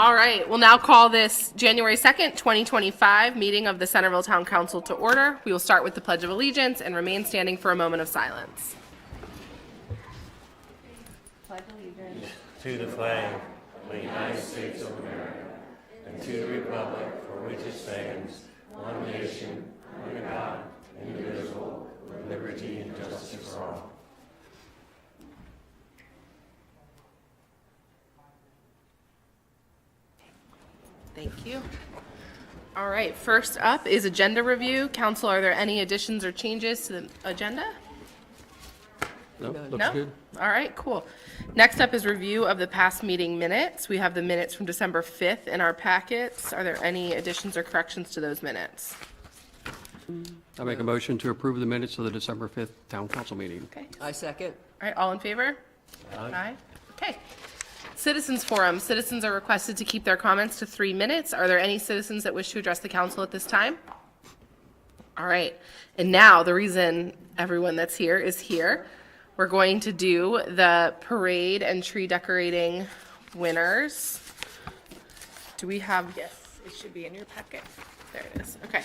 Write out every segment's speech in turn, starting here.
All right, we'll now call this January 2nd, 2025 meeting of the Centreville Town Council to order. We will start with the Pledge of Allegiance and remain standing for a moment of silence. Pledge allegiance to the flag of the United States of America and to the republic for which it stands, one nation, under God, indivisible, with liberty and justice for all. Thank you. All right, first up is agenda review. Council, are there any additions or changes to the agenda? No, looks No? good. All right, cool. Next up is review of the past meeting minutes. We have the minutes from December 5th in our packets. Are there any additions or corrections to those minutes? I make a motion to approve the minutes of the December 5th Town Council meeting. Okay. I second. All right, all in favor? Aye. Okay. Citizens Forum. Citizens are requested to keep their comments to 3 minutes. Are there any citizens that wish to address the council at this time? All right. And now, the reason everyone that's here is here, we're going to do the parade and tree decorating winners. Do we have? Yes, it should be in your packet. There it is. Okay.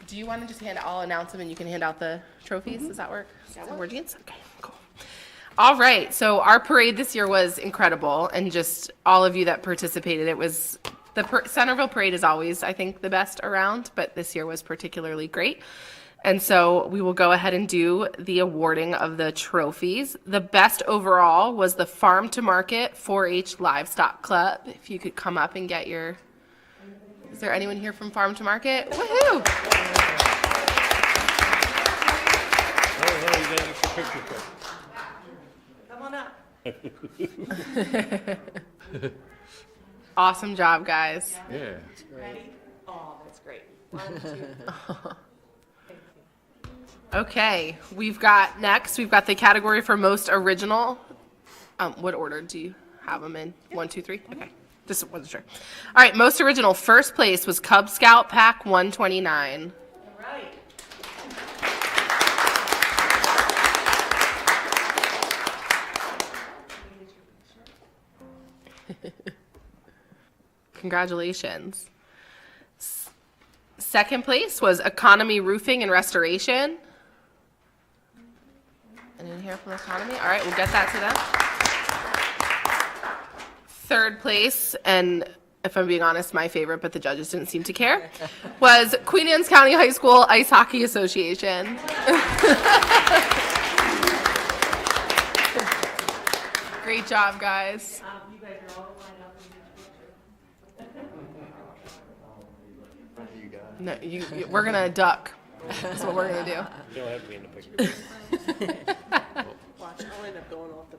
Do you want to just I'll announce them and you can hand out the trophies? Does that work? Jeans? Okay, cool. All right, so our parade this year was incredible, and just all of you that participated, it was, Centreville Parade is always, I think, the best around, but this year was particularly great. And so we will go ahead and do the awarding of the trophies. The best overall was the Farm to Market 4-H Livestock Club. If you could come up and get your, is there anyone here from Farm to Market? Woohoo! Come on up. Awesome job, guys. Yeah. Ready? Oh, that's great. 1, 2. Okay, we've got the category for most original. What order do you have them in? 1, 2, 3? Okay, just wasn't sure. All right, most original. First place was Cub Scout Pack 129. All right. Congratulations. Second place was Economy Roofing and Restoration. Anyone here from Economy? All right, we'll get that to them. Third place, and if I'm being honest, my favorite, but the judges didn't seem to care, was Queen Anne's County High School Ice Hockey Association. Great job, guys. You guys are all lined up in the picture. No, we're gonna duck. That's what we're gonna do. You don't have to be in the picture. Watch, I'll end up going off the.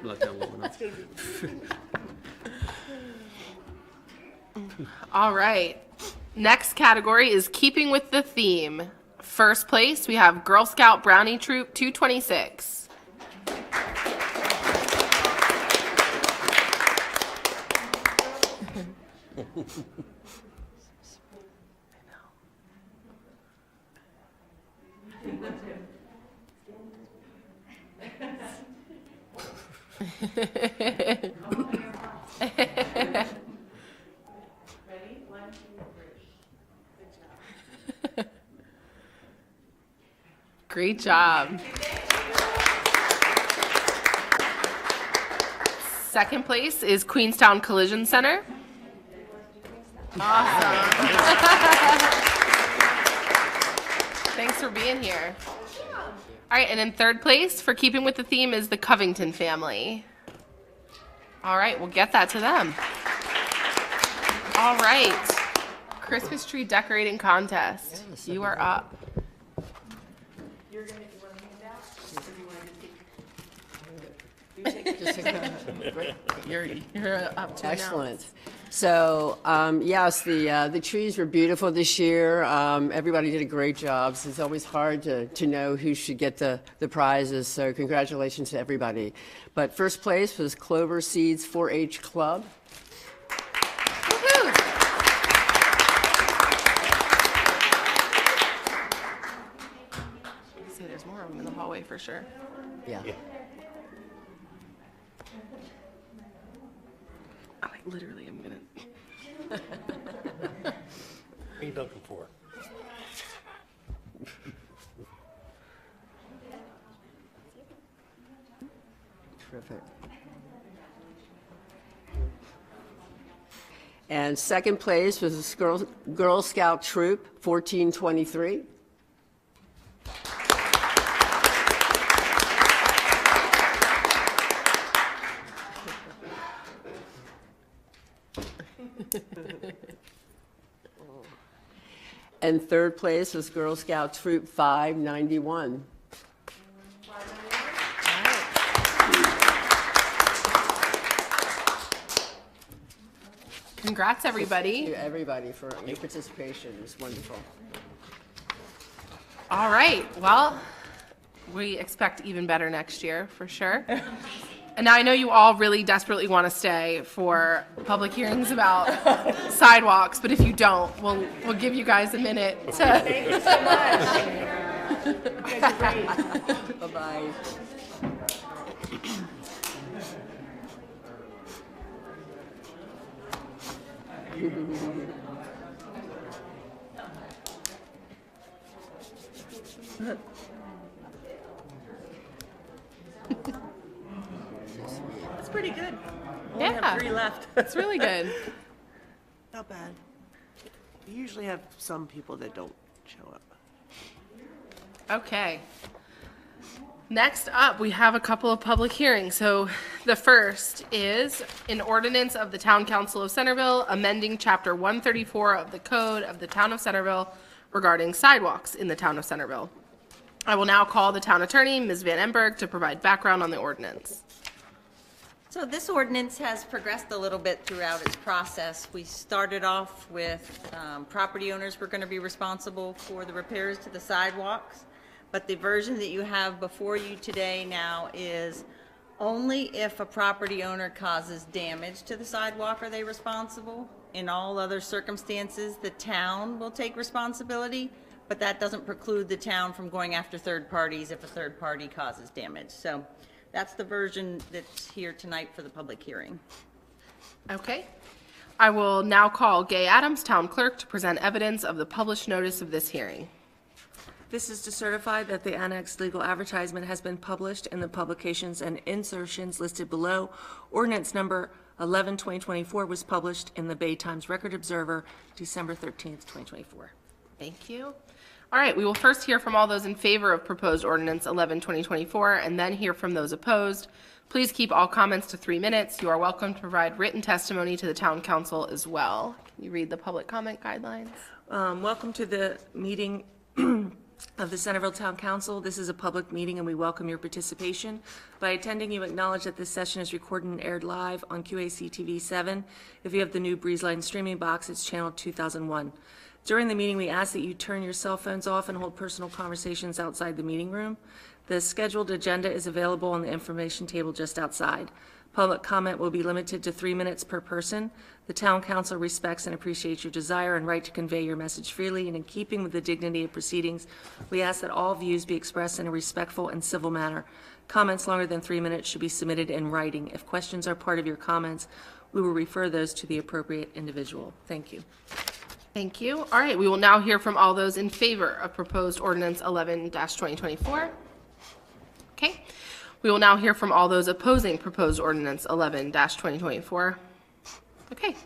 Let that woman know. All right. Next category is keeping with the theme. First place, we have Girl Scout Brownie Troop 226. Ready? 1, 2, 3. Good job. Great job. Second place is Queenstown Collision Center. Awesome. Thanks for being here. All right, and in third place, for keeping with the theme, is the Covington family. All right, we'll get that to them. All right, Christmas tree decorating contest. You are up. You want to hand out? Or do you want to take? You're up to Excellent. So, yes, the trees were beautiful this year. Everybody did a great job. So it's always hard to know who should get the prizes. So congratulations to everybody. But first place was Clover Seeds 4-H Club. Woohoo! See, there's more of them in the hallway for sure. Yeah. literally am gonna. What are you looking for? Terrific. And second place was Girl Scout Troop 1423. And third place was Girl Scout Troop 591. Congrats, everybody. Thank you, everybody, for your participation. It was wonderful. All right, well, we expect even better next year, for sure. And now I know you all really desperately want to stay for public hearings about sidewalks, but if you don't, we'll give you guys a minute to. Thank you so much. You guys are great. Bye-bye. That's pretty good. Only Yeah. have 3 left. It's really good. Not bad. We usually have some people that don't show up. Okay. Next up, we have a couple of public hearings. So the first is an ordinance of the Town Council of Centreville amending Chapter 134 of the Code of the Town of Centreville regarding sidewalks in the Town of Centreville. I will now call the Town Attorney, Ms. Van Emberg, to provide background on the ordinance. So this ordinance has progressed a little bit throughout its process. We started off with property owners were going to be responsible for the repairs to the sidewalks, but the version that you have before you today now is only if a property owner causes damage to the sidewalk are they responsible. In all other circumstances, the town will take responsibility, but that doesn't preclude the town from going after third parties if a third party causes damage. So that's the version that's here tonight for the public hearing. Okay. I will now call Gay Adams, Town Clerk, to present evidence of the published notice of this hearing. This is to certify that the annexed legal advertisement has been published in the publications and insertions listed below. Ordinance number 11/2024 was published in the Bay Times Record Observer, December 13th, 2024. Thank you. All right, we will first hear from all those in favor of proposed ordinance 11/2024, and then hear from those opposed. Please keep all comments to 3 minutes. You are welcome to provide written testimony to the town council as well. Can you read the public comment guidelines? Welcome to the meeting of the Centreville Town Council. This is a public meeting and we welcome your participation. By attending, you acknowledge that this session is recorded and aired live on QACTV 7. If you have the new BreezeLine streaming box, it's channel 2001. During the meeting, we ask that you turn your cell phones off and hold personal conversations outside the meeting room. The scheduled agenda is available on the information table just outside. Public comment will be limited to 3 minutes per person. The Town Council respects and appreciates your desire and right to convey your message freely, and in keeping with the dignity of proceedings, we ask that all views be expressed in a respectful and civil manner. Comments longer than 3 minutes should be submitted in writing. If questions are part of your comments, we will refer those to the appropriate individual. Thank you. Thank you. All right, we will now hear from all those in favor of proposed ordinance 11-2024. Okay. We will now hear from all those opposing proposed ordinance 11-2024. Okay.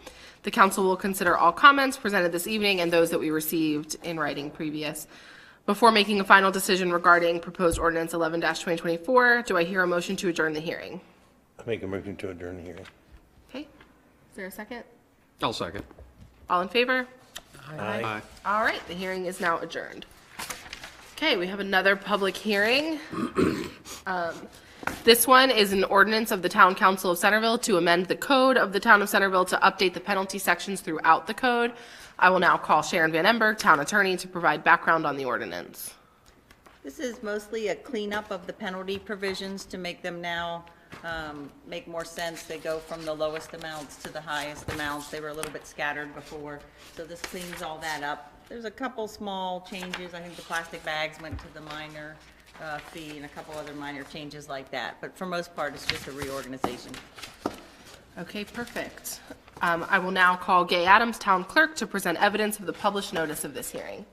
The council will consider all comments presented this evening and those that we received in writing previous. Before making a final decision regarding proposed ordinance 11-2024, do I hear a motion to adjourn the hearing? I make a motion to adjourn the hearing. Okay. Is there a second? I'll second. All in favor? Aye. All right, the hearing is now adjourned. Okay, we have another public hearing. This one is an ordinance of the Town Council of Centreville to amend the code of the Town of Centreville to update the penalty sections throughout the code. I will now call Sharon Van Emberg, Town Attorney, to provide background on the ordinance. This is mostly a cleanup of the penalty provisions to make them now make more sense. They go from the lowest amounts to the highest amounts. They were a little bit scattered before, so this cleans all that up. There's a couple small changes. I think the plastic bags went to the minor fee and a couple other minor changes like that. But for most part, it's just a reorganization. Okay, perfect. I will now call Gay Adams, Town Clerk, to present evidence of the published notice of this hearing.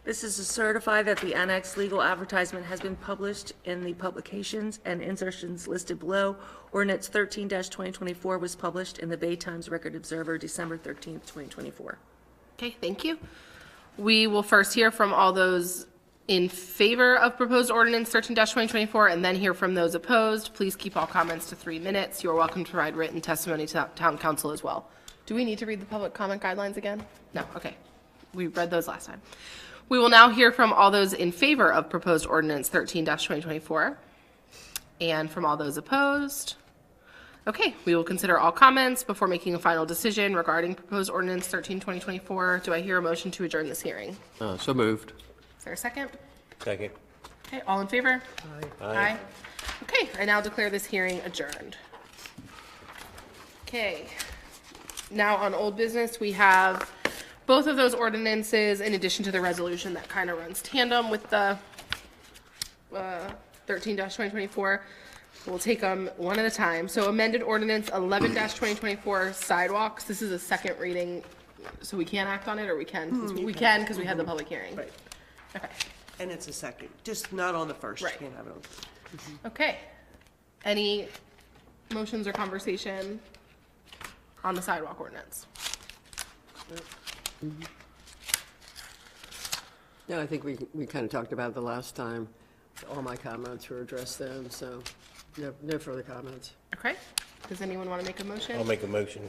This is to certify that the annexed legal advertisement has been published in the publications and insertions listed below. Ordinance 13-2024 was published in the Bay Times Record Observer, December 13th, 2024. Okay, thank you. We will first hear from all those in favor of proposed ordinance 13-2024 and then hear from those opposed. Please keep all comments to 3 minutes. You are welcome to provide written testimony to town council as well. Do we need to read the public comment guidelines again? No, okay. We read those last time. We will now hear from all those in favor of proposed ordinance 13-2024 and from all those opposed. Okay, we will consider all comments before making a final decision regarding proposed ordinance 13-2024. Do I hear a motion to adjourn this hearing? So moved. Is there a second? Second. Okay, all in favor? Aye. Okay, I now declare this hearing adjourned. Okay, now on old business, we have both of those ordinances in addition to the resolution that kind of runs tandem with the 13-2024. We'll take them one at a time. So amended ordinance 11-2024 sidewalks. This is a second reading, so we can't act on it, or we can? We can because we had the public hearing. Right. Okay. And it's a second, just not on the first. You Right. can't have it on. Okay. Any motions or conversation on the sidewalk ordinance? No, I think we kind of talked about it the last time. All my comments were addressed then, so no further comments. Okay. Does anyone want to make a motion? I'll make a motion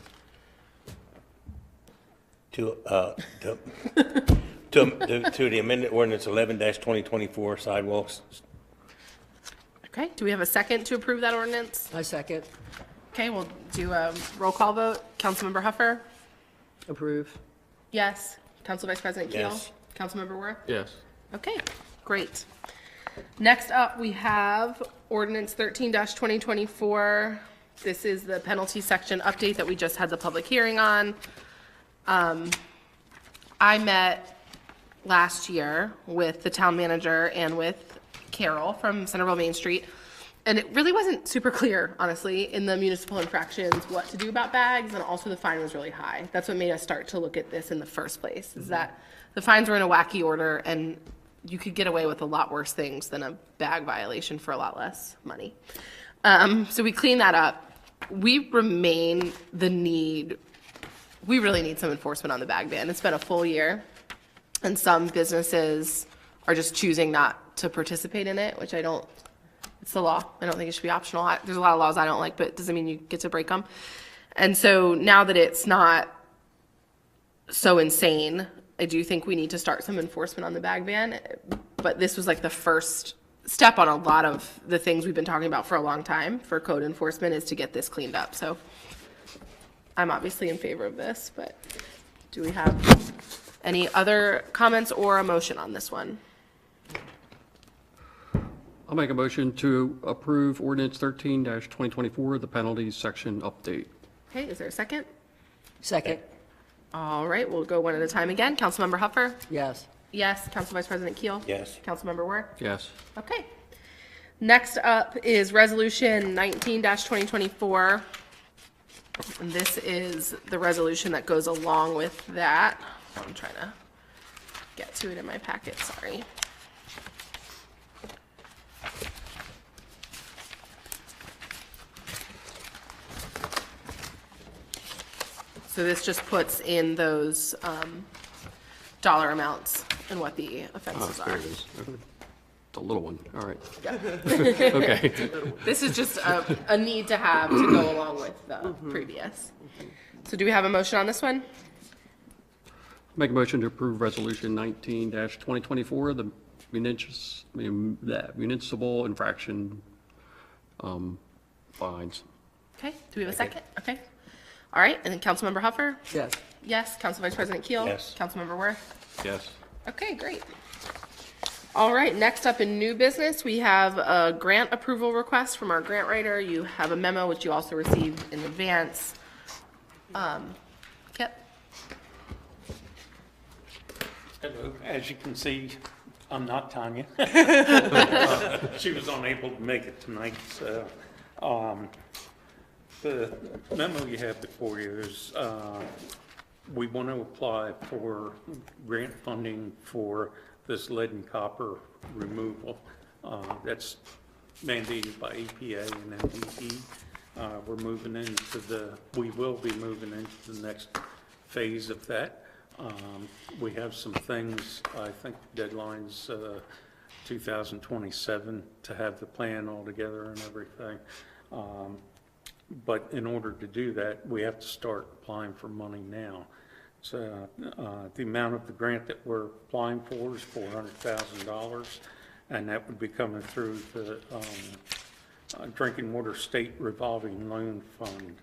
to the amended ordinance 11-2024 sidewalks. Okay. Do we have a second to approve that ordinance? I second. Okay, we'll do a roll call vote. Councilmember Huffer? Approve. Yes. Council Vice President Keel? Yes. Councilmember Worth? Yes. Okay, great. Next up, we have ordinance 13-2024. This is the penalty section update that we just had the public hearing on. I met last year with the town manager and with Carol from Centreville Main Street, and it really wasn't super clear, honestly, in the municipal infractions what to do about bags, and also the fine was really high. That's what made us start to look at this in the first place, is that the fines were in a wacky order, and you could get away with a lot worse things than a bag violation for a lot less money. So we cleaned that up. We really need some enforcement on the bag ban. It's been a full year, and some businesses are just choosing not to participate in it, which it's the law. I don't think it should be optional. There's a lot of laws I don't like, but it doesn't mean you get to break them. And so now that it's not so insane, I do think we need to start some enforcement on the bag ban. But this was like the first step on a lot of the things we've been talking about for a long time for code enforcement, is to get this cleaned up. So I'm obviously in favor of this, but do we have any other comments or a motion on this one? I'll make a motion to approve ordinance 13-2024, the penalties section update. Okay, is there a second? Second. All right, we'll go one at a time again. Councilmember Huffer? Yes. Yes. Council Vice President Keel? Yes. Councilmember Worth? Yes. Okay. Next up is Resolution 19-2024. And this is the resolution that goes along with that. I'm trying to get to it in my packet, sorry. So this just puts in those dollar amounts and what the offenses There are. it is. Okay. It's a little one. All right. Okay. This is just a need to have to go along with the previous. So do we have a motion on this one? Make a motion to approve resolution 19-2024, the municipal infraction fines. Okay, do we have a second? Okay. All right, and then Councilmember Huffer? Yes. Yes. Council Vice President Keel? Yes. Councilmember Worth? Yes. Okay, great. All right, next up in new business, we have a grant approval request from our grant writer. You have a memo which you also received in advance. Kip? Hello. As you can see, I'm not Tanya. She was unable to make it tonight, so The memo you have before you is, we want to apply for grant funding for this lead and copper removal. That's mandated by EPA and MDE. We will be moving into the next phase of that. We have some things, I think deadline's 2027 to have the plan all together and everything. But in order to do that, we have to start applying for money now. So the amount of the grant that we're applying for is $400,000, and that would be coming through the Drinking Water State Revolving Loan Fund.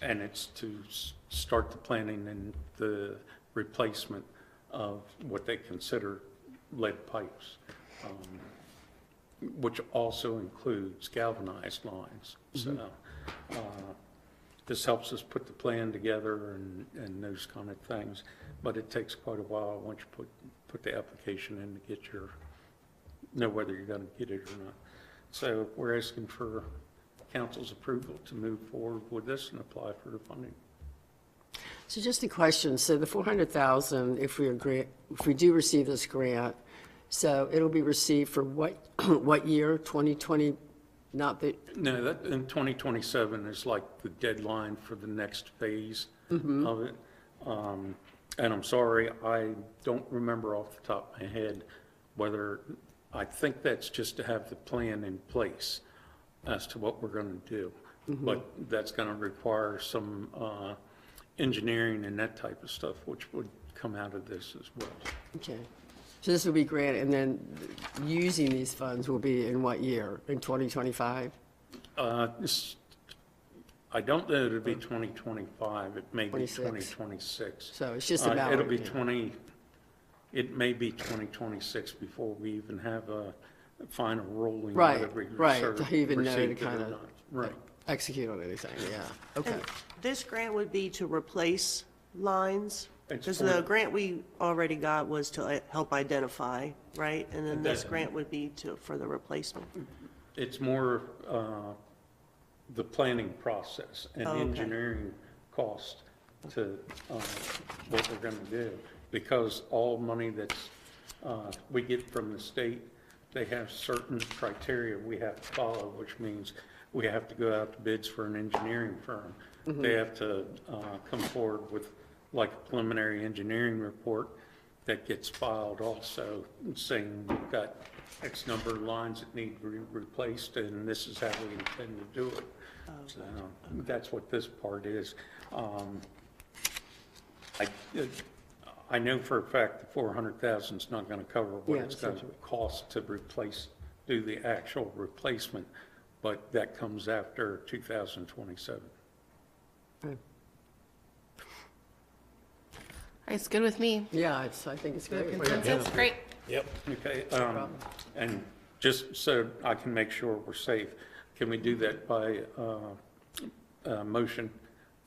And it's to start the planning and the replacement of what they consider lead pipes, which also includes galvanized lines. So this helps us put the plan together and those kind of things, but it takes quite a while once you put the application in to get know whether you're going to get it or not. So we're asking for council's approval to move forward with this and apply for the funding. So just a question, so the 400,000, if we do receive this grant, so it'll be received for what year, 2020, not the? No, that in 2027 is like the deadline for the next phase of it. And I'm sorry, I don't remember off the top of my head whether, I think that's just to have the plan in place as to what we're going to do. But that's going to require some engineering and that type of stuff, which would come out of this as well. Okay. So this will be granted, and then using these funds will be in what year? In 2025? I don't know it'll be 2025. It may be 26. 2026. So it's just about. It'll be it may be 2026 before we even have a final ruling. Right, whether we right, serve- to even know to received it or kind of not. Right. execute on anything, yeah, okay. And this grant would be to replace lines? It's Because for- the grant we already got was to help identify, right? And then this grant would be for the replacement? It's more the planning process and Okay. engineering cost to what we're going to do. Because all money that's we get from the state, they have certain criteria we have to follow, which means we have to go out to bids for an engineering firm. They have to come forward with like a preliminary engineering report that gets filed also, saying we've got X number of lines that need to be replaced, and this is how we intend to do it. So that's what this part is. I know for a fact the 400,000 is not going to cover what Yeah, it's going to cost to do the actual replacement, but that comes after 2027. It's good with me. Yeah, I think it's great. Consensus, great. Yep. Okay, and just so I can make sure we're safe, can we do that by motion?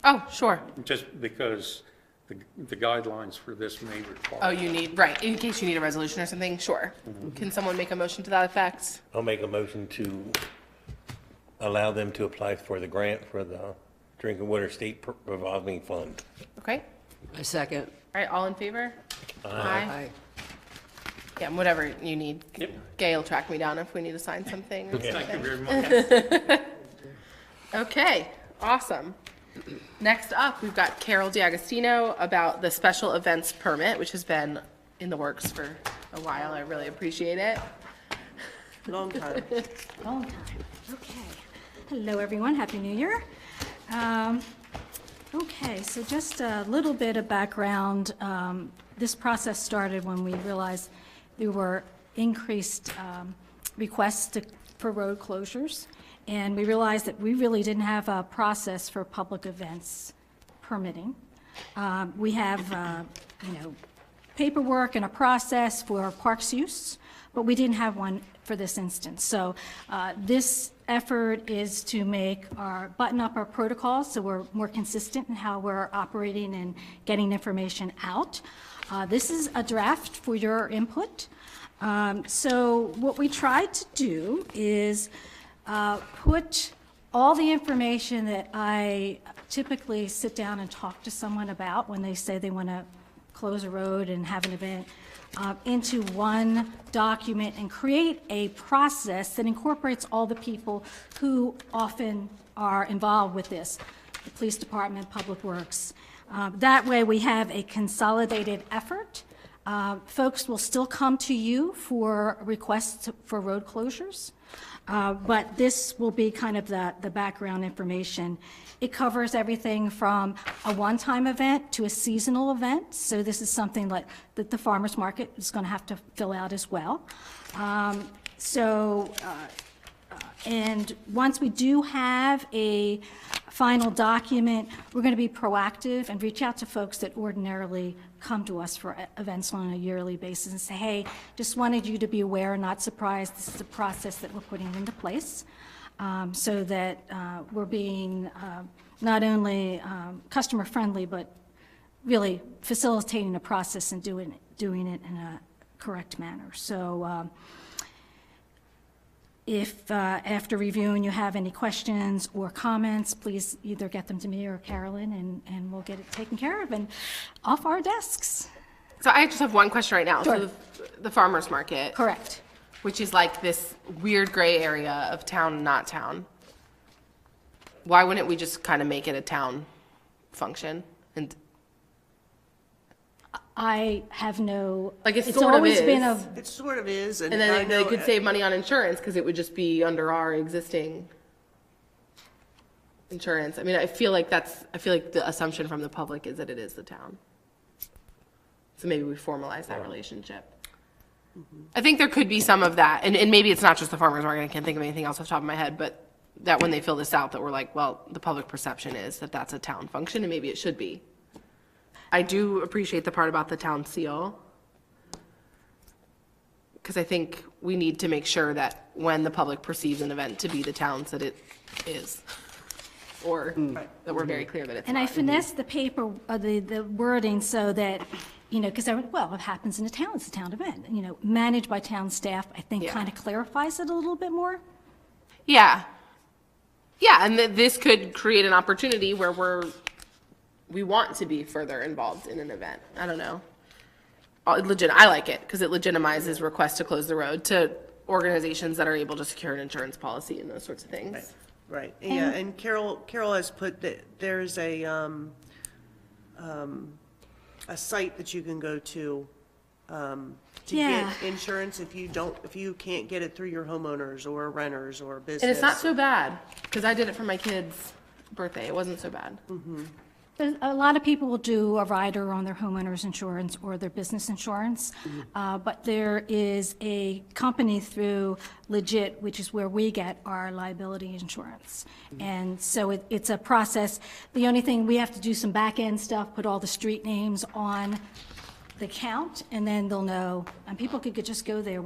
Oh, sure. Just because the guidelines for this may require. Oh, you need, right, in case you need a resolution or something, sure. Can someone make a motion to that effect? I'll make a motion to allow them to apply for the grant for the Drinking Water State Revolving Fund. Okay, A second. all right, all in favor? Aye. Yeah, and whatever you need. Yep. Gay will track me down if we need to sign something or Thank you something. very much. Okay, awesome. Next up, we've got Carol D'Agostino about the special events permit, which has been in the works for a while. I really appreciate it. Long time. Long time. Okay. Hello, everyone. Happy New Year. Okay, so just a little bit of background. This process started when we realized there were increased requests for road closures, and we realized that we really didn't have a process for public events permitting. We have, paperwork and a process for parks use, but we didn't have one for this instance. So this effort is to button up our protocols so we're more consistent in how we're operating and getting information out. This is a draft for your input. So what we tried to do is put all the information that I typically sit down and talk to someone about when they say they want to close a road and have an event into one document and create a process that incorporates all the people who often are involved with this, the police department, public works. That way we have a consolidated effort. Folks will still come to you for requests for road closures, but this will be kind of the background information. It covers everything from a one-time event to a seasonal event, so this is something like that the farmer's market is going to have to fill out as well. And once we do have a final document, we're going to be proactive and reach out to folks that ordinarily come to us for events on a yearly basis and say, hey, just wanted you to be aware, not surprised, this is a process that we're putting into place so that we're being not only customer-friendly, but really facilitating the process and doing it in a correct manner. So if after reviewing you have any questions or comments, please either get them to me or Carolyn, and we'll get it taken care of and off our desks. So I just have one question right now. Sure. So the farmer's market. Correct. Which is like this weird gray area of town and not town. Why wouldn't we just kind of make it a town function? And I have no. Like it it's sort of always is. been a. It sort of is, and And I then they know, could save money on insurance because it would just be under our existing insurance. I mean, I feel like the assumption from the public is that it is the town. So maybe we formalize that relationship. I think there could be some of that, and maybe it's not just the farmer's market. I can't think of anything else off the top of my head, but that when they fill this out, that we're like, well, the public perception is that that's a town function, and maybe it should be. I do appreciate the part about the town seal, because I think we need to make sure that when the public perceives an event to be the town's, that it is, or that we're very clear that it's And I not. finessed the paper, the wording so that, because well, it happens in a town, it's a town event, managed by town staff, I think Yeah. kind of clarifies it a little bit more. Yeah. Yeah, and this could create an opportunity where we want to be further involved in an event. I don't know. I like it because it legitimizes requests to close the road to organizations that are able to secure an insurance policy and those sorts of things. right, yeah, and Carol has put that there's a site that you can go to Yeah. get insurance if you can't get it through your homeowners or renters or business. And it's not so bad because I did it for my kid's birthday. It wasn't so bad. A lot of people will do a rider on their homeowner's insurance or their business insurance, but there is a company through Legit, which is where we get our liability insurance. And so it's a process. The only thing, we have to do some back-end stuff, put all the street names on the count, and then they'll know, and people could just go there.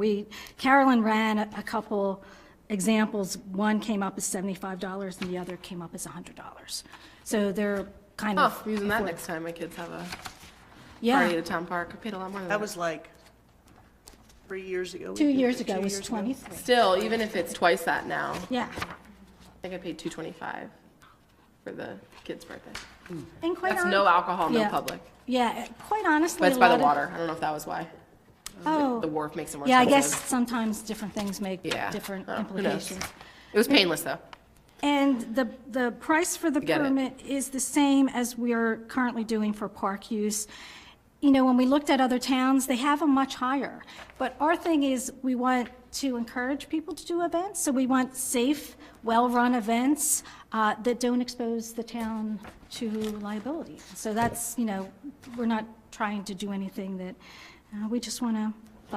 Carolyn ran a couple examples. One came up as $75 and the other came up as $100. So they're kind Oh, of. using that next time my kids have a Yeah. party at a town park. I paid a lot more than that. That was like 3 years ago. 2 years ago 2 was years ago. 23. Still, even if it's twice that now, Yeah. I think I paid $225 for the kid's birthday. And quite That's no alcohol, no yeah. public. Yeah, quite honestly. But it's a by the lot of- water. I don't know if that was why. Oh. The wharf makes it more Yeah, I expensive. guess sometimes different things make Yeah. different Oh, who knows? implications. It was painless though. And the price for the Get it. permit is the same as we are currently doing for park use. When we looked at other towns, they have them much higher. But our thing is, we want to encourage people to do events, so we want safe, well-run events that don't expose the town to liability. So that's, we're not trying to do anything that, we just want to.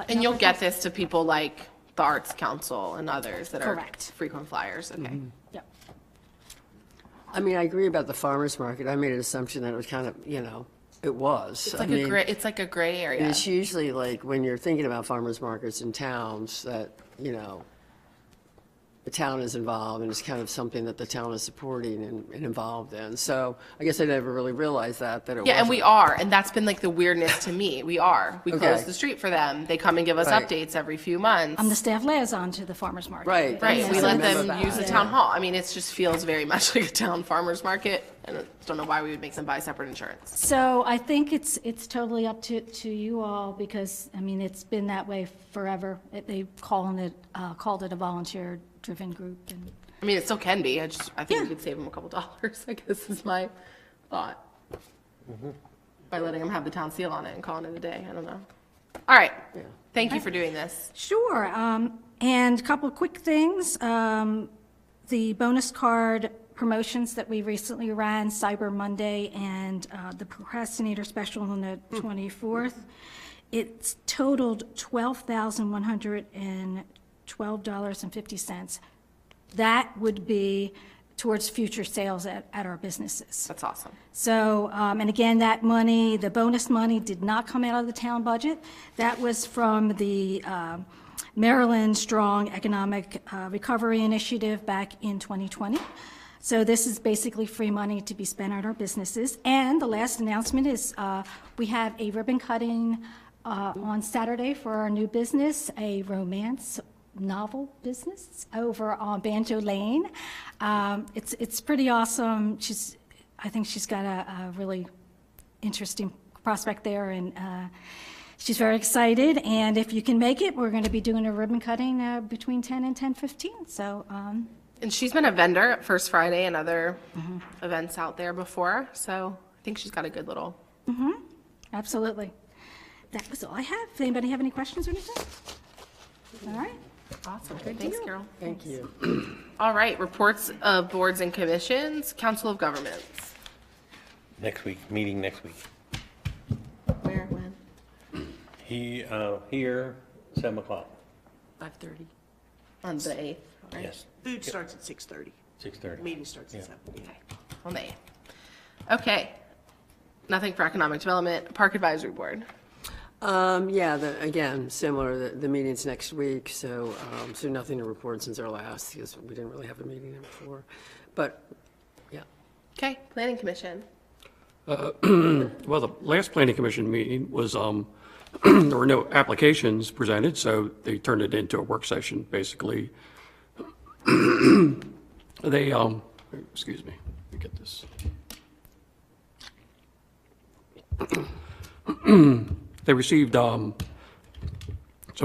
And you'll get this to people like the Arts Council and others that are Correct. frequent flyers. Okay. Yep. I mean, I agree about the farmer's market. I made an assumption that it was kind of, it was. It's like a gray. It's like a gray area. It's usually like when you're thinking about farmers markets in towns that, town is involved, and it's kind of something that the town is supporting and involved in. So I guess I never really realized that it wasn't. Yeah, and we are, and that's been like the weirdness to me. We are. We close Okay. the street for them. They come and give us Right. updates every few months. The staff liaison to the farmer's market. Right. Right, Yes, we I let remember them that. use the town hall. I mean, it just feels very much like a town farmer's market, and I don't know why we would make them buy separate insurance. So I think it's totally up to you all, because, I mean, it's been that way forever. They called it a volunteer-driven group, and I mean, it still can be. I think we Yeah. could save them a couple dollars, I guess is my thought. By letting them have the town seal on it and calling it a day. I don't know. All right. Thank you for doing this. Sure. And a couple of quick things. The bonus card promotions that we recently ran, Cyber Monday and the Procrastinator Special on the 24th, it's totaled $12,112.50. That would be towards future sales at our businesses. That's awesome. So, and again, that money, the bonus money, did not come out of the town budget. That was from the Maryland Strong Economic Recovery Initiative back in 2020. So this is basically free money to be spent on our businesses. And the last announcement is we have a ribbon cutting on Saturday for our new business, a romance novel business over on Banjo Lane. It's pretty awesome. I think she's got a really interesting prospect there, and she's very excited. And if you can make it, we're going to be doing a ribbon cutting between 10 and 10:15. So, And she's been a vendor at First Friday and other events out there before, so I think she's got a good little. absolutely. That was all I have. Does anybody have any questions or anything? All right. Awesome. Thanks, Carol. Thank you. All right, reports of boards and commissions, Council of Governments. Next week, meeting next week. Where, when? Here, 7 o'clock. 5:30. On the 8th, right? Yes, Food starts at 6:30. 6:30. Meeting starts at 7. Okay, on the 8th. Okay. Nothing for Economic Development, Park Advisory Board. Yeah, again, similar, the meeting's next week, so nothing to report since our last, because we didn't really have a meeting there before. But, yeah. Okay, Planning Commission. Well, the last planning commission meeting was, there were no applications presented, so they turned it into a work session, basically. They, excuse me, let me get this. They received some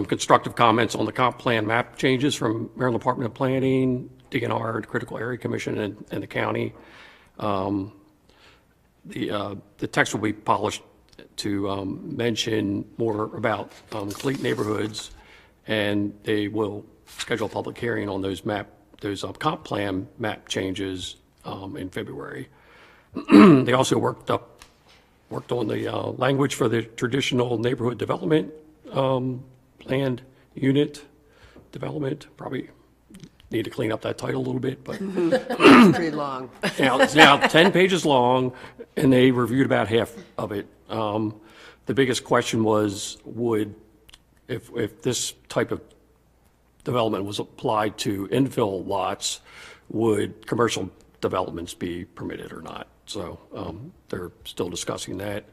constructive comments on the comp plan map changes from Maryland Department of Planning, DNR, Critical Area Commission, and the county. The text will be polished to mention more about complete neighborhoods, and they will schedule a public hearing on those comp plan map changes in February. They also worked on the language for the traditional neighborhood development planned unit development. Probably need to clean up that title a little bit, but It's pretty long. it's now 10 pages long, and they reviewed about half of it. The biggest question was, if this type of development was applied to infill lots, would commercial developments be permitted or not? So they're still discussing that.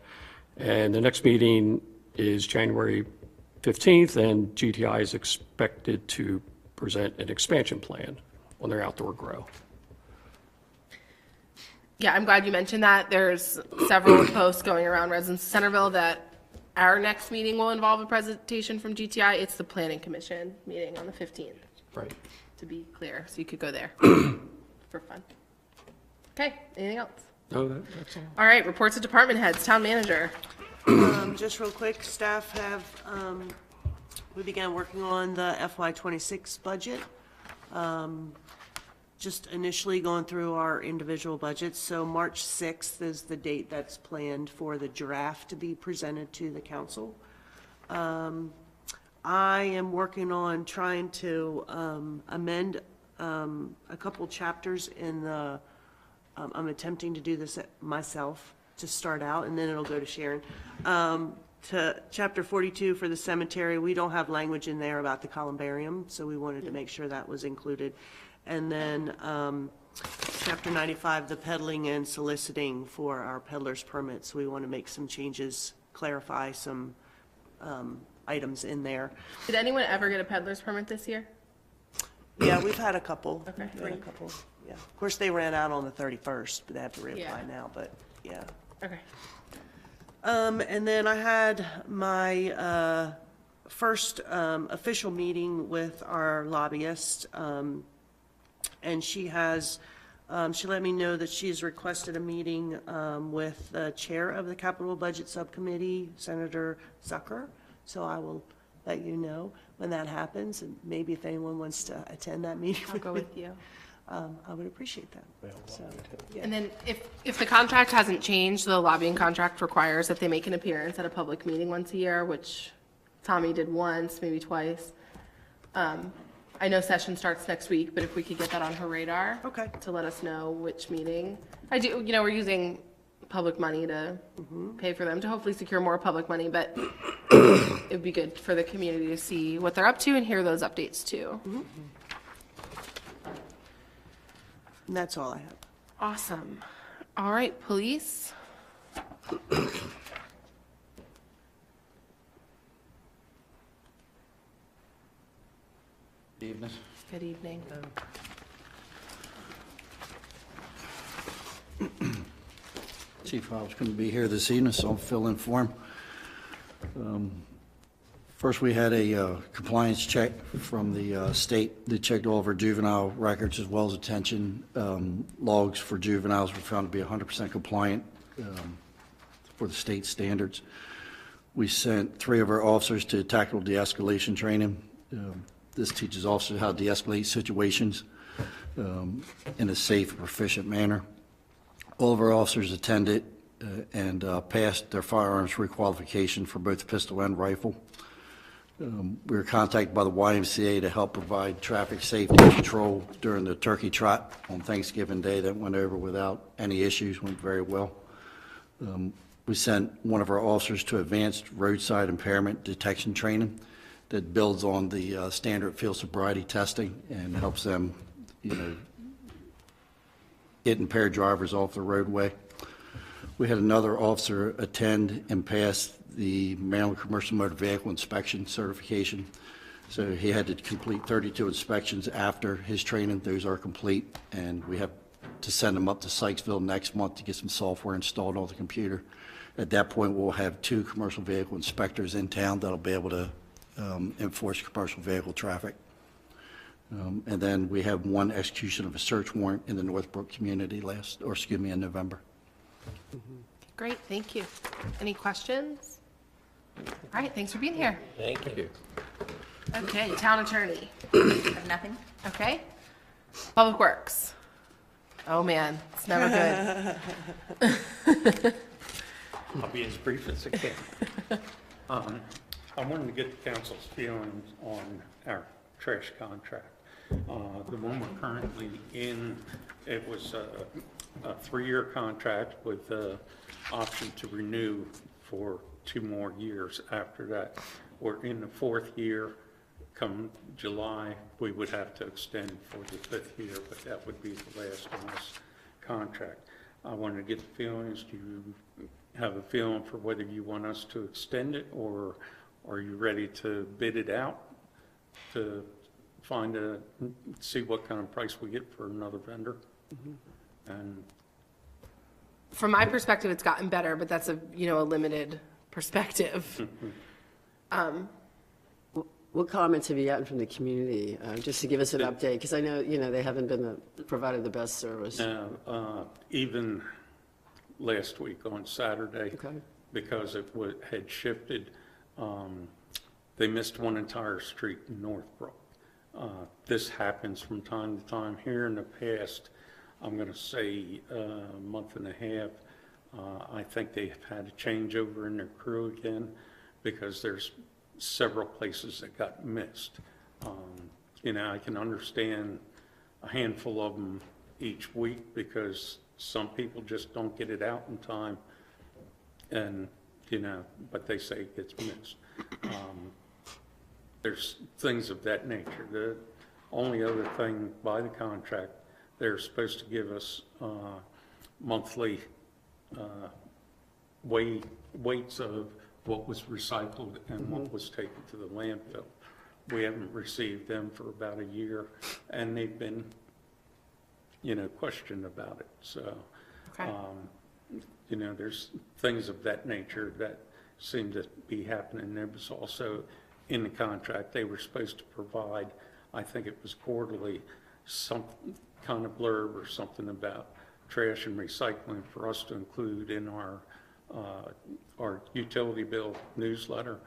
And the next meeting is January 15th, and GTI is expected to present an expansion plan on their outdoor grow. Yeah, I'm glad you mentioned that. There's several posts going around residents of Centreville that our next meeting will involve a presentation from GTI. It's the Planning Commission meeting on the 15th, Right. to be clear, so you could go there for fun. Okay, anything else? No, that's all. All right, reports of department heads, town manager. Just real quick, staff have, we began working on the FY26 budget. Just initially going through our individual budgets. So March 6th is the date that's planned for the draft to be presented to the council. I am working on trying to amend a couple chapters in the, I'm attempting to do this myself to start out, and then it'll go to Sharon, to chapter 42 for the cemetery, we don't have language in there about the columbarium, so we wanted to make sure that was included. And then chapter 95, the peddling and soliciting for our peddler's permits, we want to make some changes, clarify some items in there. Did anyone ever get a peddler's permit this year? Yeah, we've had a couple. Okay. We've had a couple, yeah. Of course, they ran out on the 31st, but they have to reapply Yeah. now, but, yeah. Okay. And then I had my first official meeting with our lobbyist, and she let me know that she's requested a meeting with the chair of the Capital Budget Subcommittee, Senator Zucker. So I will let you know when that happens, and maybe if anyone wants to attend that meeting. I'll go with you. I would appreciate that. So, yeah. And then if the contract hasn't changed, the lobbying contract requires that they make an appearance at a public meeting once a year, which Tommy did once, maybe twice. I know session starts next week, but if we could get that on her radar. Okay. To let us know which meeting. We're using public money to pay for them to hopefully secure more public money, but it'd be good for the community to see what they're up to and hear those updates too. And that's all I have. Awesome. All right, police. Evening. Good evening. Chief, I was going to be here this evening, so I'll fill in for him. First, we had a compliance check from the state. They checked all of our juvenile records as well as detention logs for juveniles were found to be 100% compliant for the state standards. We sent 3 of our officers to tactical de-escalation training. This teaches officers how to de-escalate situations in a safe, proficient manner. All of our officers attended and passed their firearms requalification for both pistol and rifle. We were contacted by the YMCA to help provide traffic safety control during the turkey trot on Thanksgiving Day. That went over without any issues, went very well. We sent one of our officers to advanced roadside impairment detection training that builds on the standard field sobriety testing and helps them, get impaired drivers off the roadway. We had another officer attend and pass the Maryland Commercial Motor Vehicle Inspection Certification. So he had to complete 32 inspections after his training. Those are complete, and we have to send him up to Sykesville next month to get some software installed on the computer. At that point, we'll have 2 commercial vehicle inspectors in town that'll be able to enforce commercial vehicle traffic. And then we have 1 execution of a search warrant in the Northbrook community in November. Great, thank you. Any questions? All right, thanks for being here. Thank you. Okay, town attorney. Have nothing? Okay. Public Works. Oh, man, it's never good. I'll be as brief as I can. I wanted to get the council's feelings on our trash contract. The one we're currently in, it was a 3-year contract with the option to renew for 2 more years after that. We're in the 4th year. Come July, we would have to extend for the 5th year, but that would be the last on this contract. I wanted to get the feelings. Do you have a feeling for whether you want us to extend it, or are you ready to bid it out to see what kind of price we get for another vendor? And From my perspective, it's gotten better, but that's a limited perspective. What comments have you gotten from the community, just to give us an update? Because I know, they haven't been provided the best service. even last week on Saturday, Okay. because it had shifted, they missed one entire street in Northbrook. This happens from time to time. Here in the past, I'm going to say a month and a half, I think they've had a changeover in their crew again, because there's several places that got missed. I can understand a handful of them each week, because some people just don't get it out in time. And you know, but they say it gets missed. There's things of that nature. The only other thing by the contract, they're supposed to give us monthly weights of what was recycled and what was taken to the landfill. We haven't received them for about a year, and they've been, you know, questioned about it. So, Okay. you know, there's things of that nature that seem to be happening. There was also in the contract, they were supposed to provide, I think it was quarterly, some kind of blurb or something about trash and recycling for us to include in our utility bill newsletter.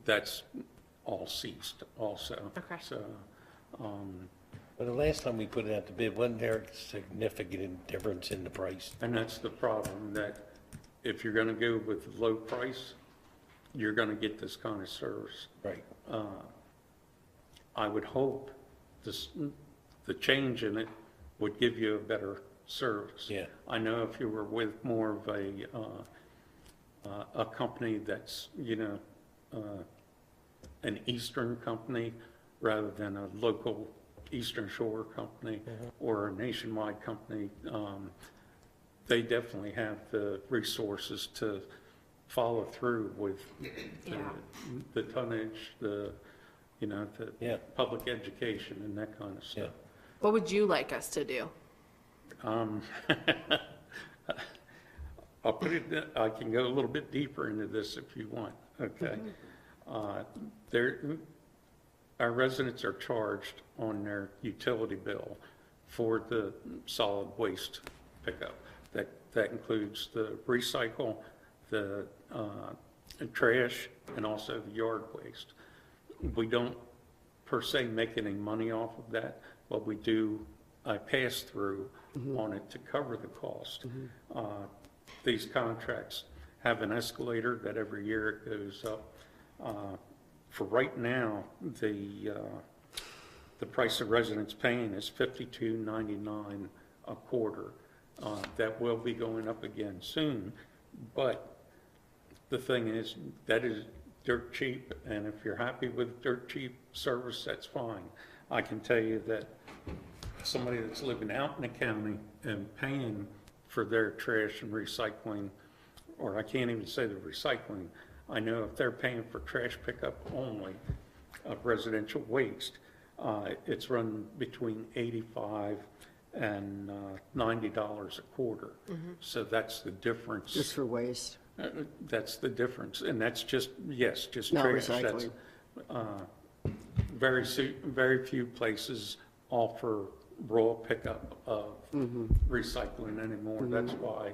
That's all ceased also. Okay. So, But the last time we put it out to bid, wasn't there a significant difference in the price? and that's the problem, that if you're gonna go with low price, you're gonna get this kind of service. Right. I would hope the change in it would give you a better service. Yeah. I know if you were with more of a company that's, you know, an eastern company rather than a local Eastern Shore company or a nationwide company, they definitely have the resources to follow through with the tonnage, you know, the Yeah. public education and that kind of stuff. What would you like us to do? I'll put it, I can go a little bit deeper into this if you want, okay? Our residents are charged on their utility bill for the solid waste pickup. That includes the recycle, the trash, and also the yard waste. We don't per se make any money off of that, but we do a pass-through on it to cover the cost. These contracts have an escalator that every year it goes up. For right now, the price of residents paying is $52.99 a quarter. That will be going up again soon, but the thing is, that is dirt cheap, and if you're happy with dirt cheap service, that's fine. I can tell you that somebody that's living out in the county and paying for their trash and recycling, or I can't even say the recycling, I know if they're paying for trash pickup only of residential waste, it's run between $85 and $90 a quarter. So that's the difference. Just for waste. That's the difference, and that's just, yes, just Not trash. That's, recycling. very few places offer raw pickup of recycling anymore. That's why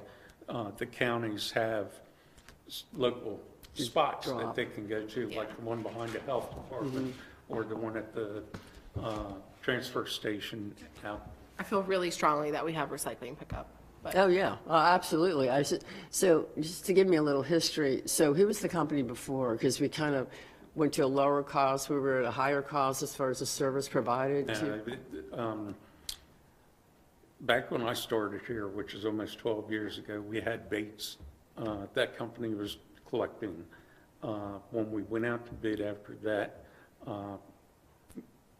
the counties have local spots that drop. they can go to, like the one behind the health department or the one at the transfer station out. I feel really strongly that we have recycling pickup, but Oh, yeah, absolutely. So just to give me a little history, so who was the company before? Because we kind of went to a lower cost, we were at a higher cost as far as the service provided to. Back when I started here, which is almost 12 years ago, we had Bates. That company was collecting. When we went out to bid after that,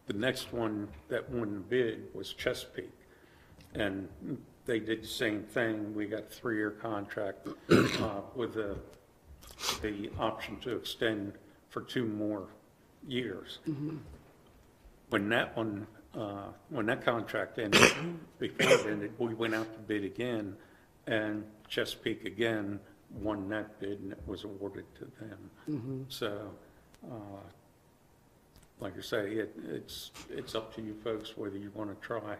the next one that won the bid was Chesapeake. And they did the same thing. We got a 3-year contract with the option to extend for 2 more years. When that contract ended, before it ended, we went out to bid again, and Chesapeake again won that bid, and it was awarded to them. So, like I say, it's up to you folks whether you want to try.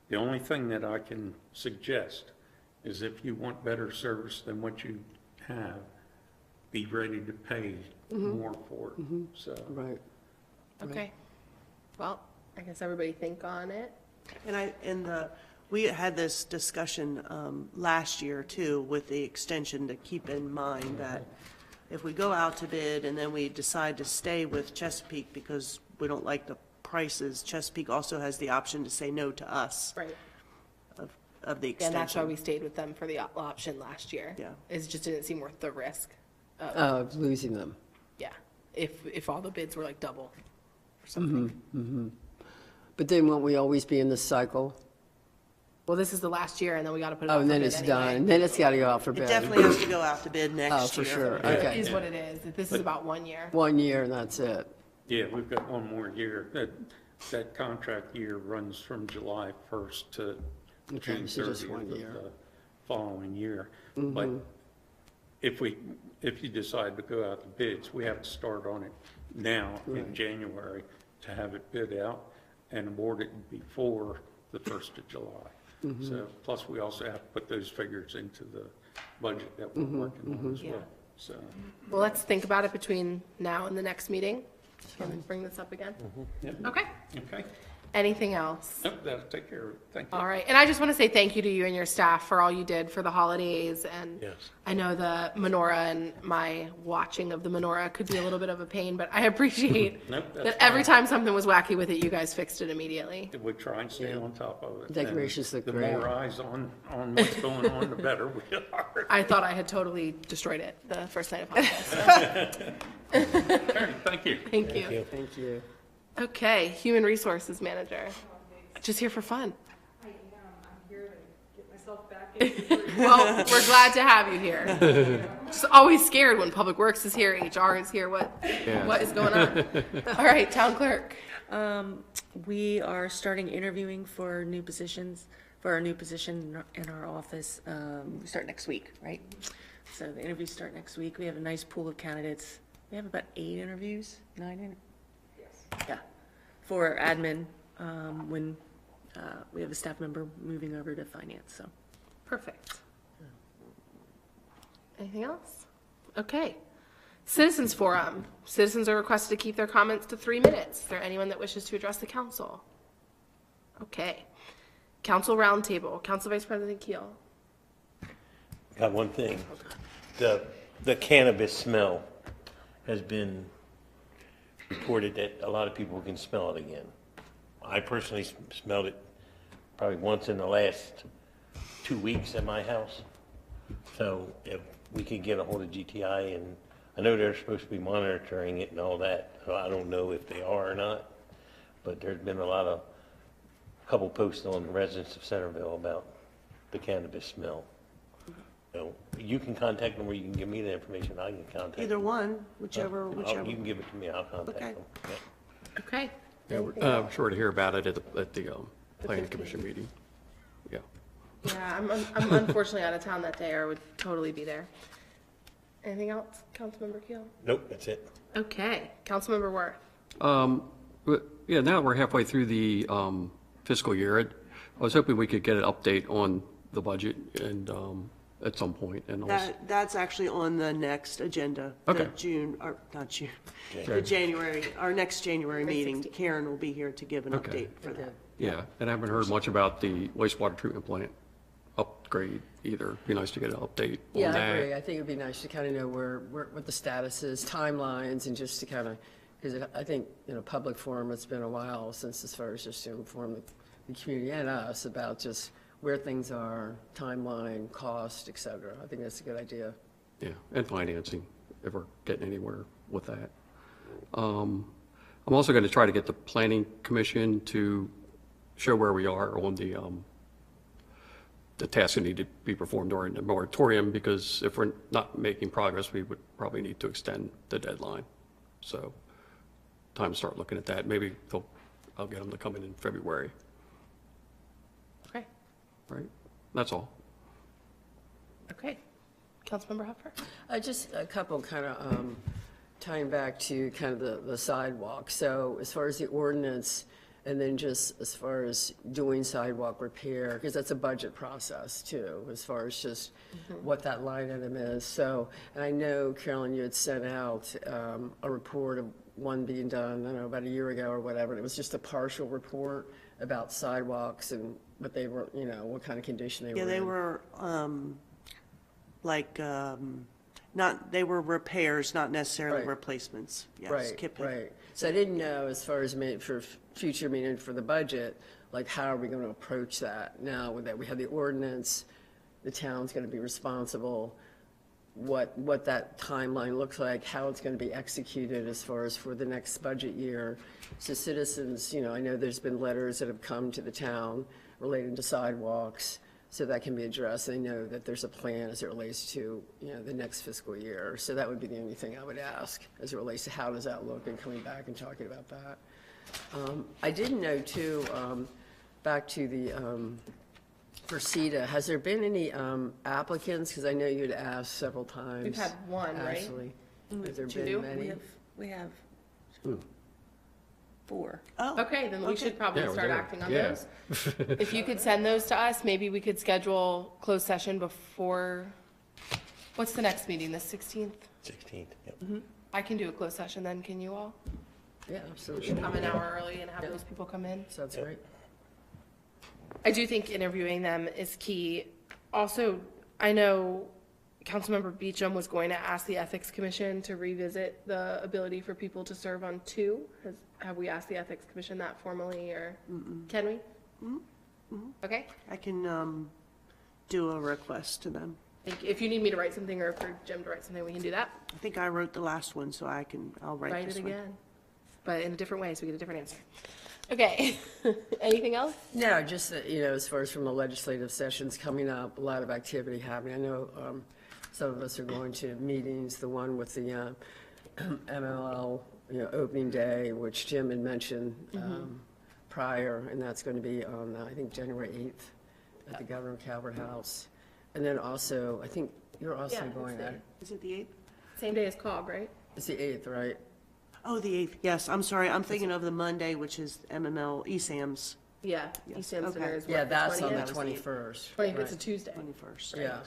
The only thing that I can suggest is if you want better service than what you have, be ready to pay more for it. So, Right. okay. Well, I guess everybody think on it. We had this discussion last year too, with the extension, to keep in mind that if we go out to bid and then we decide to stay with Chesapeake because we don't like the prices, Chesapeake also has the option to say no to us Right. of the And that's why extension. we stayed with them for the option last year. Yeah. It just didn't seem worth the risk. Of losing them. Yeah, if all the bids were like double or something. But then won't we always be in this cycle? Well, this is the last year, and then we got to put it out Oh, for and then bid it's anyway. done. Then it's got to go out for It bid. definitely has to go out to bid next year. Oh, for sure. It Okay. is what it is. This is about 1 year. 1 year and that's it. Yeah, we've got one more year. That contract year runs from July 1st to Okay, June so just 30th 1 of year. the following year. But if you decide to go out to bids, we have to start on it now in January to have it bid out and award it before the 1st of July. So, plus we also have to put those figures into the budget that we're working on as Yeah. well, so. Well, let's think about it between now and the next meeting. Can we bring this up again? Yep. Okay. Okay, Anything else? nope, that'll take care of it, thank you. All right, and I just want to say thank you to you and your staff for all you did for the holidays, and Yes. I know the menorah and my watching of the menorah could be a little bit of a pain, but I appreciate Nope, that's that every fine. time something was wacky with it, you guys fixed it immediately. We try and stay on top of it. Decorations and look great. The more eyes on what's going on, the better we are. I thought I had totally destroyed it the first night of Holidays, so Okay, thank you. thank you. Thank you. Okay, Human Resources Manager, just here for fun. I am, I'm here to get myself back into Well, we're glad to have you here. Just always scared when Public Works is here, HR is here, what is going on? All right, Town Clerk. We are starting interviewing for new positions, for our new position in our office. We start next week, right? So the interviews start next week. We have a nice pool of candidates. We have about 8 interviews, 9 yeah, for admin, when we have a staff member moving over to finance, so. Perfect. Anything else? Okay. Citizens Forum. Citizens are requested to keep their comments to 3 minutes. Is there anyone that wishes to address the council? Okay. Council Roundtable. Council Vice President Keel. Got one thing. The cannabis smell has been reported that a lot of people can smell it again. I personally smelled it probably once in the last 2 weeks at my house. So if we could get a hold of GTI, and I know they're supposed to be monitoring it and all that, so I don't know if they are or not, but there's been a couple posts on the residents of Centreville about the cannabis smell. So you can contact them, or you can give me the information, I can contact them. Either one, whichever. You can give it to me, I'll contact Okay. them. Yeah. Okay. Yeah, we're sure to hear about it at the planning commission meeting. Yeah. Yeah, I'm unfortunately out of town that day, or would totally be there. Anything else, Councilmember Keel? Nope, that's it. Okay. Councilmember Worth. But, yeah, now that we're halfway through the fiscal year, I was hoping we could get an update on the budget and at some point, and also, That's actually on the next agenda. Okay. The June, or not June, the January, our next January meeting. Karen will be here to give an Okay. update for that. yeah, and I haven't heard much about the wastewater treatment plant upgrade either. Be nice to get an update on Yeah, I that. agree. I think it'd be nice to kind of know what the status is, timelines, and just to kind of, because I think, public forum, it's been a while since, as far as just to inform the community and us about just where things are, timeline, cost, et cetera. I think that's a good idea. Yeah, and financing, if we're getting anywhere with that. I'm also going to try to get the planning commission to show where we are on the tasks that need to be performed during the moratorium, because if we're not making progress, we would probably need to extend the deadline. So time to start looking at that. Maybe I'll get them to come in February, Okay. right? That's all. Okay. Councilmember Huffer. Just a couple kind of tying back to kind of the sidewalk. So as far as the ordinance, and then just as far as doing sidewalk repair, because that's a budget process too, as far as just what that line item is. So, and I know, Carolyn, you had sent out a report of one being done, I don't know, about a year ago or whatever, and it was just a partial report about sidewalks and what they were, what kind of condition they were in. Yeah, they were, they were repairs, not necessarily Right. replacements. Yes, Right, Kip had- right. So I didn't know, as far as for future meeting for the budget, like how are we going to approach that? Now that we have the ordinance, the town's going to be responsible. what that timeline looks like, how it's going to be executed as far as for the next budget year. So citizens, I know there's been letters that have come to the town relating to sidewalks, so that can be addressed. They know that there's a plan as it relates to, the next fiscal year. So that would be the only thing I would ask as it relates to how does that look and coming back and talking about that. I did know too, back to the, for CETA, has there been any applicants? Because I know you'd asked several times. We've had one, right? Ashley. Has there Two? been many? We have Ooh. 4. Oh, Okay, then we should probably Yeah, we start do. acting on Yeah. those. If you could send those to us, maybe we could schedule closed session before, what's the next meeting, the 16th? 16th, yep. I can do a closed session then, can you all? Yeah, absolutely. Come an hour early and have those people come in? So that's great. I do think interviewing them is key. Also, I know Councilmember Beecham was going to ask the Ethics Commission to revisit the ability for people to serve on 2. Have we asked the Ethics Commission that formally, or can we? Okay. I can do a request to them. If you need me to write something or for Jim to write something, we can do that. I think I wrote the last one, so I'll write Write this it one. again, but in a different way, so we get a different answer. Okay. Anything else? No, just that, as far as from the legislative sessions coming up, a lot of activity happening. I know some of us are going to meetings, the one with the MLL, opening day, which Jim had mentioned prior, and that's going to be on, I think, January 8th at the Governor Calvert House. And then also, I think you're also Yeah, going, Is it the 8th? Same day as COG, right? it's the 8th, right? Oh, the 8th, yes, I'm sorry, I'm thinking of the Monday, which is ESAM's Yeah. Yes, East Hampton okay. is what, Yeah, the that's on the 20th? 21st. 20th, it's right. a Tuesday. 21st. Yeah,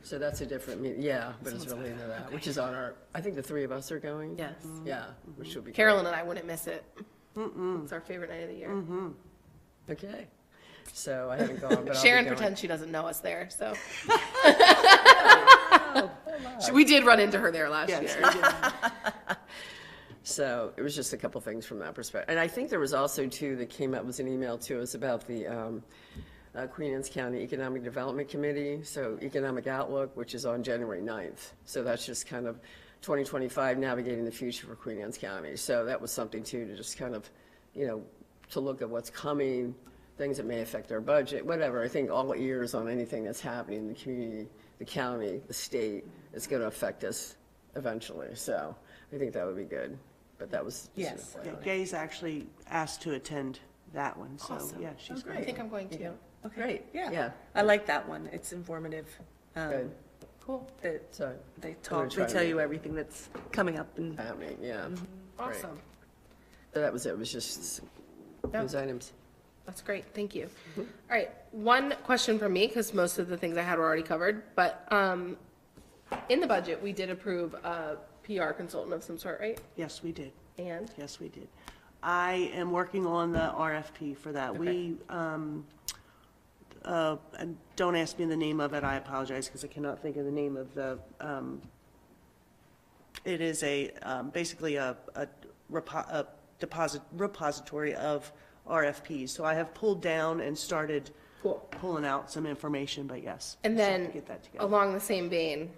so that's a different meeting, yeah, but it's related to that, which is on our, I think the 3 of us are going? Yes. Yeah, which will be. great. Carolyn and I wouldn't miss it. It's our favorite night of the year. Okay, so I haven't gone, but I'll be Sharon going. pretends she doesn't know us there, so. We did run into her there last Yes, year. So it was just a couple things from that perspective. And I think there was also, too, that came up was an email to us about the Queen Anne's County Economic Development Committee, so Economic Outlook, which is on January 9th. So that's just kind of 2025, navigating the future for Queen Anne's County. So that was something, too, to just kind of, to look at what's coming, things that may affect our budget, whatever. I think all ears on anything that's happening in the community, the county, the state, it's going to affect us eventually. So I think that would be good. But that was just an Yes. Yeah, FYI. Gay's actually asked to attend that one, so, Awesome. yeah, she's I great. think I'm going to. Great. Yeah. Yeah. I like that one. It's informative. Good. Cool. So They try to tell you make it everything that's coming up and happening, yeah. Great. Awesome. So that was it. It was just Yeah. those items. That's great. Thank you. All right. One question from me, because most of the things I had were already covered, but in the budget, we did approve a PR consultant of some sort, right? Yes, we did. And? Yes, we did. I am working on the RFP for that. We, and don't ask me the name of it, I apologize, because I cannot think of the name of the, it is basically a repository of RFPs. So I have pulled down and started Cool. pulling out some information, but yes. And so to then, get that together. along the same vein,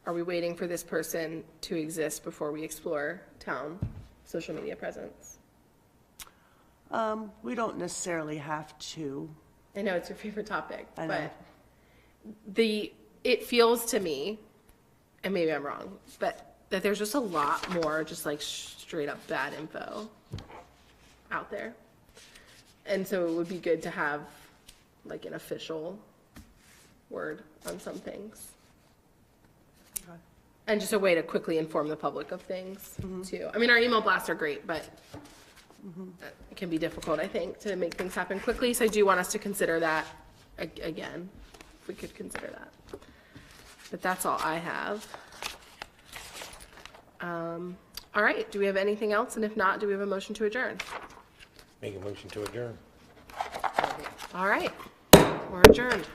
are we waiting for this person to exist before we explore town social media presence? We don't necessarily have to. I know it's your favorite topic, I know. but it feels to me, and maybe I'm wrong, but that there's just a lot more just like straight up bad info out there. And so it would be good to have like an official word on some things. And just a way to quickly inform the public of things too. I mean, our email blasts are great, but it can be difficult, I think, to make things happen quickly. So I do want us to consider that again, if we could consider that. But that's all I have. All right, do we have anything else? And if not, do we have a motion to adjourn? Make a motion to adjourn. All right, we're adjourned.